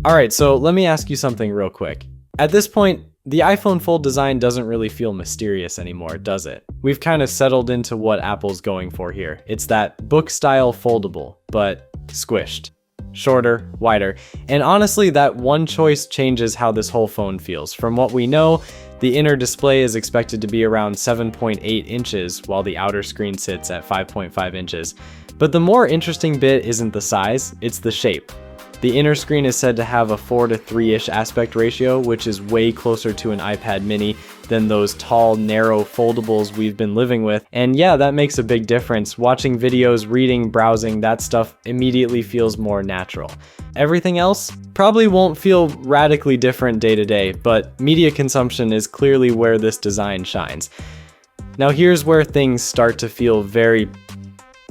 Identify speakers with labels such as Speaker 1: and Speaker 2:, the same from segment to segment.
Speaker 1: Alright, so let me ask you something real quick. At this point, the iPhone Fold design doesn't really feel mysterious anymore, does it? We've kind of settled into what Apple's going for here. It's that book-style foldable, but squished. Shorter, wider, and honestly, that one choice changes how this whole phone feels. From what we know, the inner display is expected to be around 7.8 inches, while the outer screen sits at 5.5 inches. But the more interesting bit isn't the size, it's the shape. The inner screen is said to have a 4:3-ish aspect ratio, which is way closer to an iPad mini than those tall, narrow foldables we've been living with. And yeah, that makes a big difference. Watching videos, reading, browsing, that stuff immediately feels more natural. Everything else probably won't feel radically different day to day, but media consumption is clearly where this design shines. Now here's where things start to feel very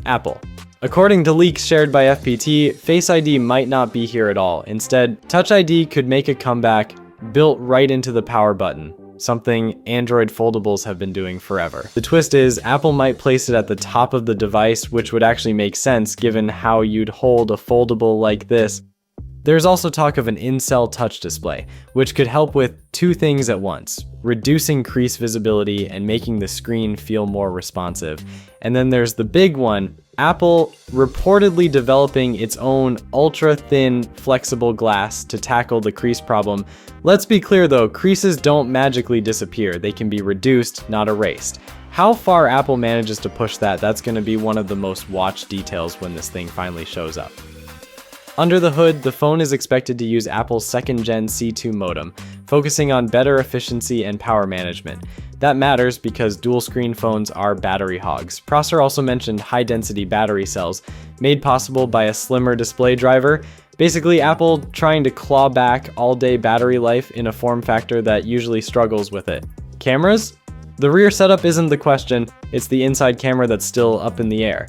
Speaker 1: Apple. According to leaks shared by FPT, Face ID might not be here at all. Instead, Touch ID could make a comeback built right into the power button, something Android foldables have been doing forever. The twist is, Apple might place it at the top of the device, which would actually make sense given how you'd hold a foldable like this. There's also talk of an in-cell touch display, which could help with two things at once: reducing crease visibility and making the screen feel more responsive. And then there's the big one, Apple reportedly developing its own ultra-thin flexible glass to tackle the crease problem. Let's be clear though, creases don't magically disappear. They can be reduced, not erased. How far Apple manages to push that's going to be one of the most watched details when this thing finally shows up. Under the hood, the phone is expected to use Apple's 2nd Gen C2 modem, focusing on better efficiency and power management. That matters because dual-screen phones are battery hogs. Prosser also mentioned high-density battery cells, made possible by a slimmer display driver. Basically, Apple trying to claw back all-day battery life in a form factor that usually struggles with it. Cameras? The rear setup isn't the question, it's the inside camera that's still up in the air.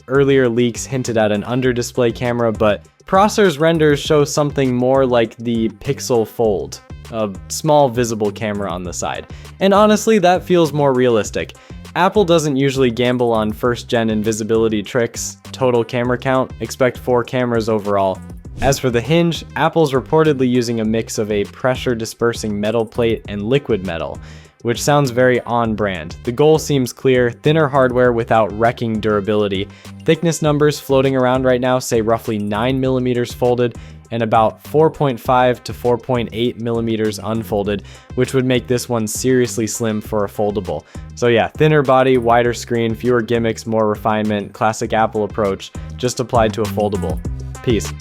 Speaker 1: Earlier leaks hinted at an under-display camera, but Prosser's renders show something more like the Pixel Fold, a small visible camera on the side. And honestly, that feels more realistic. Apple doesn't usually gamble on 1st gen invisibility tricks. Total camera count, expect 4 cameras overall. As for the hinge, Apple's reportedly using a mix of a pressure dispersing metal plate and liquid metal, which sounds very on-brand. The goal seems clear: thinner hardware without wrecking durability. Thickness numbers floating around right now say roughly 9mm folded and about 4.5 to 4.8mm unfolded, which would make this one seriously slim for a foldable. So yeah, thinner body, wider screen, fewer gimmicks, more refinement, classic Apple approach, just applied to a foldable. Peace.